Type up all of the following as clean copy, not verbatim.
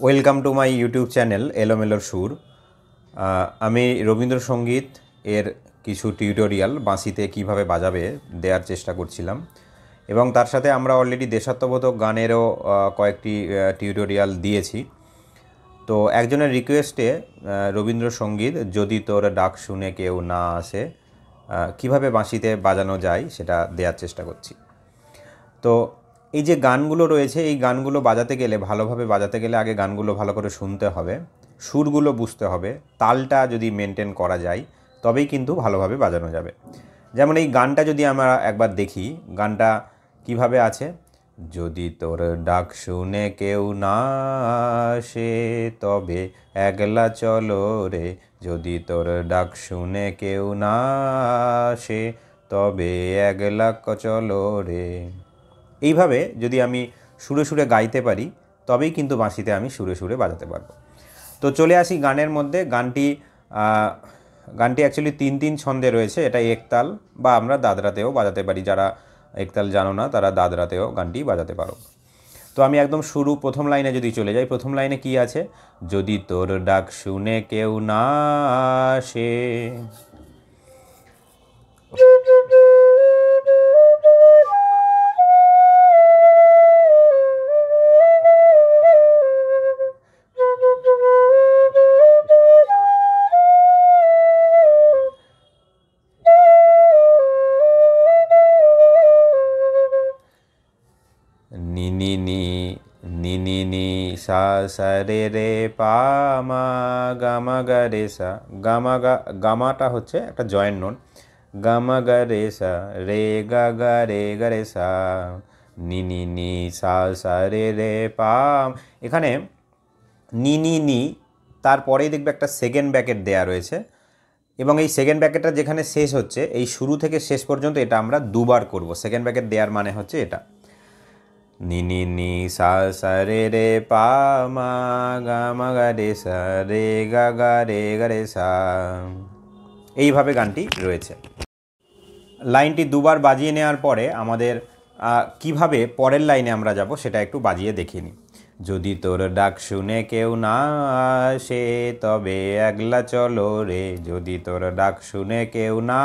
Welcome to my YouTube channel এলোমেলোর সুর। আমি রবীন্দ্রসঙ্গীত এর কিছু টিউটোরিয়াল বাঁশিতে কিভাবে বাজাবে দেওয়ার চেষ্টা করছিলাম, এবং তার সাথে আমরা অলরেডি দেশাত্মবোধক গানেরও কয়েকটি টিউটোরিয়াল দিয়েছি। তো একজনের রিকোয়েস্টে রবীন্দ্রসঙ্গীত যদি তোর ডাক শুনে কেউ না আসে কিভাবে বাঁশিতে বাজানো যায় সেটা দেওয়ার চেষ্টা করছি। তো এই যে গানগুলো রয়েছে, এই গানগুলো বাজাতে গেলে, ভালোভাবে বাজাতে গেলে আগে গানগুলো ভালো করে শুনতে হবে, সুরগুলো বুঝতে হবে, তালটা যদি মেনটেন করা যায় তবেই কিন্তু ভালোভাবে বাজানো যাবে। যেমন এই গানটা যদি আমরা একবার দেখি, গানটা কিভাবে আছে। যদি তোর ডাক শুনে কেউ না আসে তবে একলা চলো রে, যদি তোর ডাক শুনে কেউ না আসে তবে একলা চলো রে। এইভাবে যদি আমি সুরে সুরে গাইতে পারি তবেই কিন্তু বাঁশিতে আমি সুরে সুরে বাজাতে পারবো। তো চলে আসি গানের মধ্যে। গানটি অ্যাকচুয়ালি 3-3 ছন্দে রয়েছে। এটা একতাল বা আমরা দাদরাতেও বাজাতে পারি। যারা একতাল জানো না তারা দাদরাতেও গানটি বাজাতে পারো। তো আমি একদম শুরু প্রথম লাইনে যদি চলে যাই, প্রথম লাইনে কি আছে? যদি তোর ডাক শুনে কেউ না আসে। নি নি নি নি নি নি সা সা রে রে পা মা গা মা গা রে সা, গামাটা হচ্ছে একটা জয়েন্ট নোট। গা মা গা রে সা, রে গা গা রে সা, নি নি নি সা সা রে রে পা। এখানে নি নি নি তারপরেই দেখবে একটা সেকেন্ড ব্র্যাকেট দেয়া রয়েছে, এবং এই সেকেন্ড ব্র্যাকেটটা যেখানে শেষ হচ্ছে, এই শুরু থেকে শেষ পর্যন্ত এটা আমরা দুবার করব। সেকেন্ড ব্র্যাকেট দেওয়ার মানে হচ্ছে এটা, নি নি নি সা সা রে রে পা মা গা মা গা রে সা, রে গা রে সা। এইভাবে গানটি রয়েছে। লাইনটি দুবার বাজিয়ে নেওয়ার পরে আমাদের কিভাবে পরের লাইনে আমরা যাব সেটা একটু বাজিয়ে দেখিয়ে নিই। যদি তোর ডাক শুনে কেউ না আসে তবে একলা চলো রে, যদি তোর ডাক শুনে কেউ না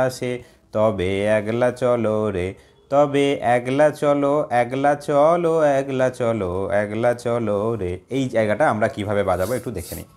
আসে তবে একলা চলো রে, তবে একলা চলো একলা চলো একলা চলো একলা চলো রে। এই জায়গাটা আমরা কিভাবে বাজাবো একটু দেখে নিই।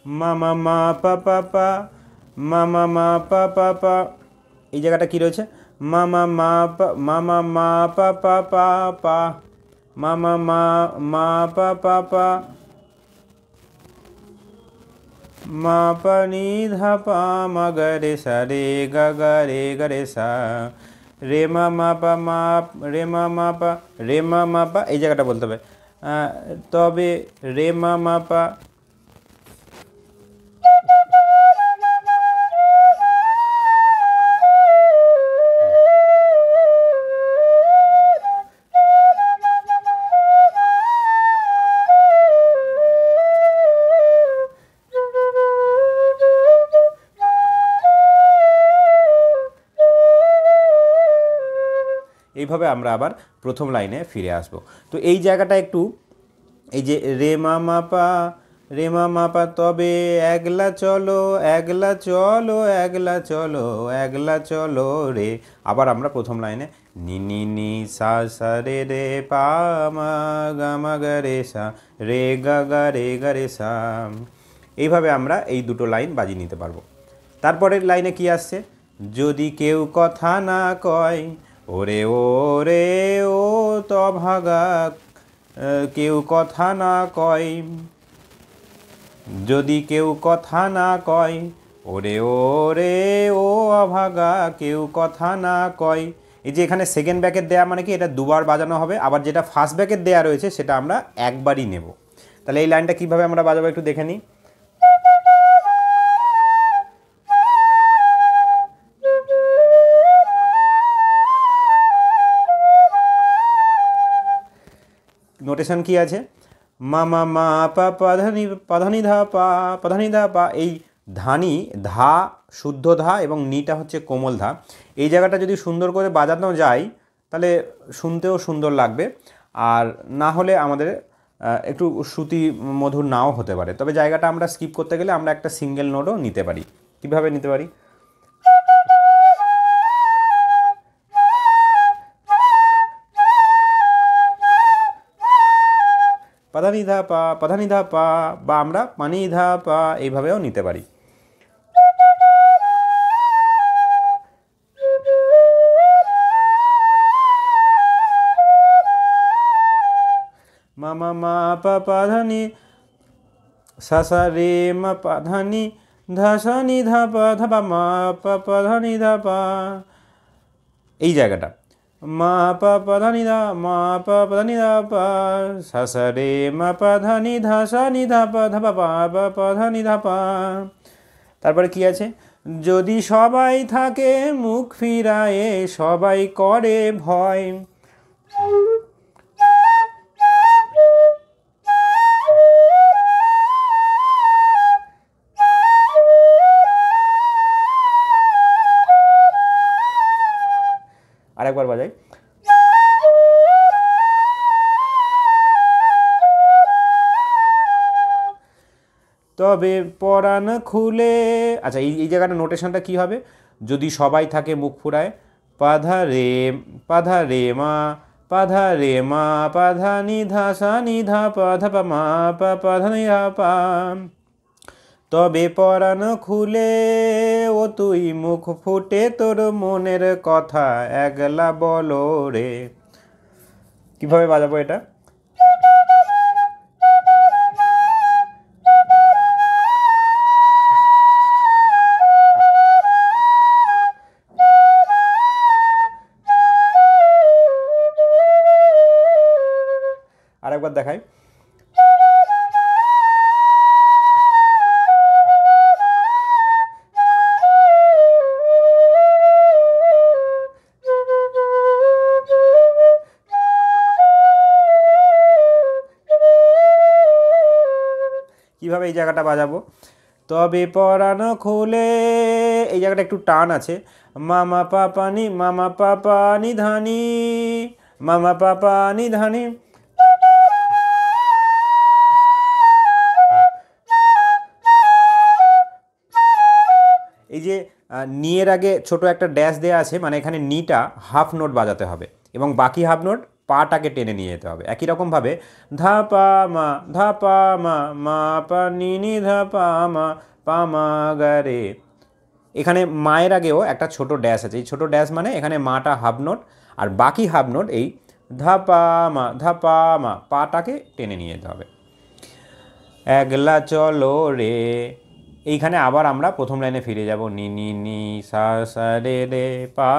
মামা মা পা পা পা, মামা মা পা পা পা। এই জায়গাটা কি রয়েছে? মামা মা পা, মামা মা পা পা পা পা, মামা মা মা পা পা পা, মা পা নি ধা পা মা গা রে সা, রে গা রে সা, রে মা মা পা মা, রে মা মা পা, রে মা মা পা। এই জায়গাটা বলতে হবে তবে রে মা মা পা। এইভাবে আমরা আবার প্রথম লাইনে ফিরে আসব। তো এই জায়গাটা একটু, এই যে রে মা মা পা, রে মা মা পা, তবে একলা চলো একলা চলো একলা চলো একলা চলো রে। আবার আমরা প্রথম লাইনে নি নি নি সা সা রে রে পা মা গা রে সা, রে গা রে সা। এইভাবে আমরা এই দুটো লাইন বাজিয়ে নিতে পারবো। তারপরের লাইনে কি আসছে? যদি কেউ কথা না কয়, ওরে ওরে ও তভাগা, কেউ কথা না কয়, যদি কেউ কথা না কয়, ওরে ওরে ও অভাগা কেউ কথা না কয়। এই যে এখানে সেকেন্ড ব্র্যাকেট দেওয়া মানে কি এটা দুবার বাজানো হবে, আবার যেটা ফার্স্ট ব্র্যাকেট দেওয়া রয়েছে সেটা আমরা একবারই নেব। তাহলে এই লাইনটা কীভাবে আমরা বাজাবো একটু দেখে নিই। নোটেশন কি আছে, মা মা মা পা পাধানি ধা পা পাধানি ধা পা। এই ধানি ধা শুদ্ধ ধা এবং নিটা হচ্ছে কোমল ধা। এই জায়গাটা যদি সুন্দর করে বাজানো যায় তাহলে শুনতেও সুন্দর লাগবে, আর না হলে আমাদের একটু শ্রুতি মধুর নাও হতে পারে। তবে জায়গাটা আমরা স্কিপ করতে গেলে আমরা একটা সিঙ্গেল নোটও নিতে পারি। কীভাবে নিতে পারি, পাধানি ধা পা পাধানি ধা পা, বা আমরা পানি ধা পা এইভাবেও নিতে পারি। মা মা মা পা পাধানি সা সা রে মা পাধানি ধা সা নি ধা পা ধা পা মা পা পাধানি ধা পা। এই জায়গাটা মা পা পাধানি ধা মা পা পাধানি ধা পা সা সা রে মা পাধানি ধা সা নি ধা পা ধা পা পা পা পাধানি ধা পা। তারপরে কি আছে, যদি সবাই থাকে মুখ ফিরায়ে সবাই করে ভয়। আরেকবার বাজাই, তবে পরাণ খুলে। আচ্ছা এই জায়গাটা নোটেশনটা কি হবে, যদি সবাই থাকে মুখ ফুরায় পাধা রে মা পাধা রে মা পাধা নি ধা সা নি ধা পা ধা পা মা পা পাধা নি ধা পা। তবে পরাণ খুলে ও তুই মুখ ফুটে তোর মনের কথা একলা বলো রে। কিভাবে বাজাবো এটা, আরেকবার দেখাই, কীভাবে এই জায়গাটা বাজাবো, তবে পরাণ খোলে। এই জায়গাটা একটু টান আছে, মামা পাপানি মামা পাপানি ধানি মামা পাপানি ধানি। এই যে নিয়ের আগে ছোট একটা ড্যাশ দেওয়া আছে, মানে এখানে নিটা হাফ নোট বাজাতে হবে এবং বাকি হাফ নোট পাটাকে টেনে নিয়ে যেতে হবে। একই রকমভাবে ধা পা মা ধা পা মা মা পা নি নি ধা পা মা পা মা গা রে। এখানে মায়ের আগেও একটা ছোট ড্যাশ আছে, এই ছোট ড্যাশ মানে এখানে মাটা হাফ নোট আর বাকি হাফ নোট এই ধা পা মা পাটাকে টেনে নিয়ে যেতে হবে। একলা চলো রে, এইখানে আবার আমরা প্রথম লাইনে ফিরে যাব, নি নি নি সা সা রে রে পা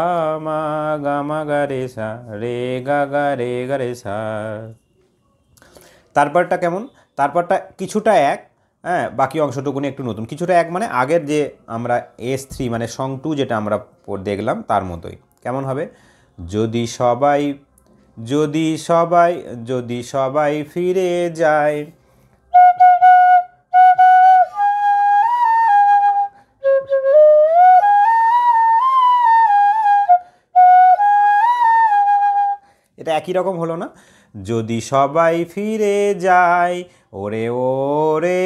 মা গা মা গা রে সা রে গা গা রে সা। তারপরটা কেমন, তারপরটা কিছুটা এক, হ্যাঁ বাকি অংশটুকুনি একটু নতুন। কিছুটা এক মানে আগের যে আমরা S3 মানে সং 2 যেটা আমরা দেখলাম তার মতোই। কেমন হবে, যদি সবাই ফিরে যায়। এটা একই রকম হলো না, যদি সবাই ফিরে যায় ওরে ওরে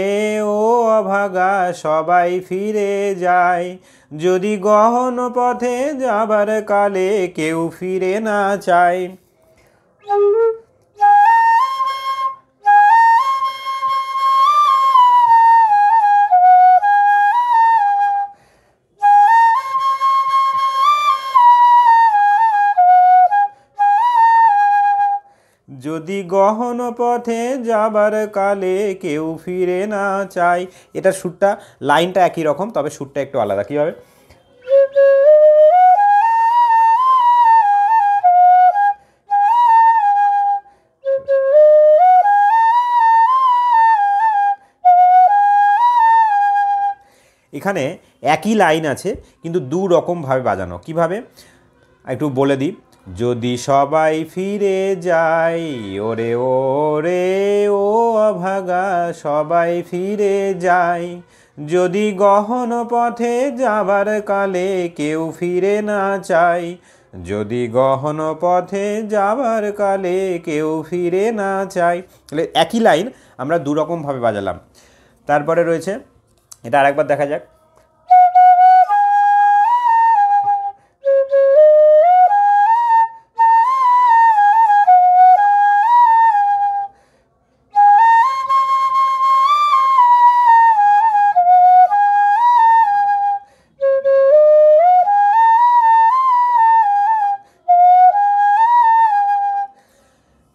ও অভাগা সবাই ফিরে যায়, যদি গহন পথে যাবার কালে কেউ ফিরে না চায়। যদি গহন পথে যাবার কালে কেউ ফিরে না চায়। এটা সুরটা লাইনটা একই রকম, তবে সুরটা একটু আলাদা। কীভাবে, এখানে একই লাইন আছে কিন্তু দু রকমভাবে বাজানো। কিভাবে একটু বলে দিই। যদি সবাই ফিরে যায়, ওরে ওরে ও অভাগা সবাই ফিরে যায়, যদি গহন পথে যাবার কালে কেউ ফিরে না চায়, যদি গহন পথে যাবার কালে কেউ ফিরে না চায়। তাহলে একই লাইন আমরা দু রকমভাবে বাজালাম। তারপরে রয়েছে, এটা আরেকবার দেখা যাক।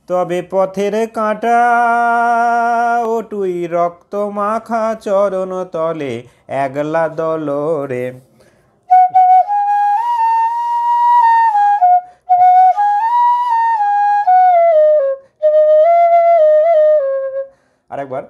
তবে পথের কাঁটা ওটুই রক্ত মাখা চরণ তলে একলা দলরে। আরেকবার।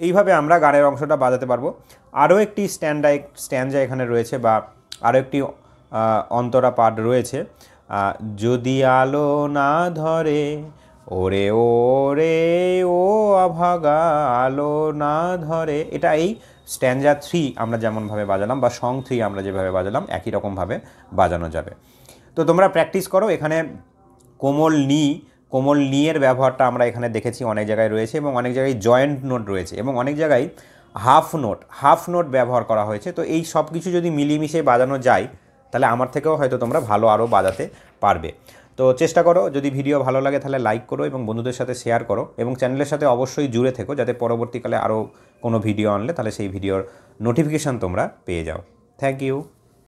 এইভাবে আমরা গানের অংশটা বাজাতে পারবো। আরও একটি স্ট্যান্ডা এখানে রয়েছে, বা আরও একটি অন্তরা পাঠ রয়েছে। যদি আলো না ধরে, ওরে ওরে ও অভাগা আলো না ধরে। এটা এই স্ট্যান্ডা 3 আমরা যেমনভাবে বাজালাম, বা সং 3 আমরা যেভাবে বাজালাম, একই রকমভাবে বাজানো যাবে। তো তোমরা প্র্যাকটিস করো। এখানে কোমল নি এর ব্যবহারটা আমরা এখানে দেখেছি অনেক জায়গায় রয়েছে, এবং অনেক জায়গায় জয়েন্ট নোট রয়েছে, এবং অনেক জায়গায় হাফ নোট ব্যবহার করা হয়েছে। তো এই সব কিছু যদি মিলিয়ে বাজানো যায়, তাহলে আমার থেকেও হয়তো তোমরা ভালো আরও বাজাতে পারবে। তো চেষ্টা করো। যদি ভিডিও ভালো লাগে তাহলে লাইক করো এবং বন্ধুদের সাথে শেয়ার করো, এবং চ্যানেলের সাথে অবশ্যই জুড়ে থেকো, যাতে পরবর্তীকালে আরও কোনো ভিডিও আনলে তাহলে সেই ভিডিওর নোটিফিকেশান তোমরা পেয়ে যাও। Thank you.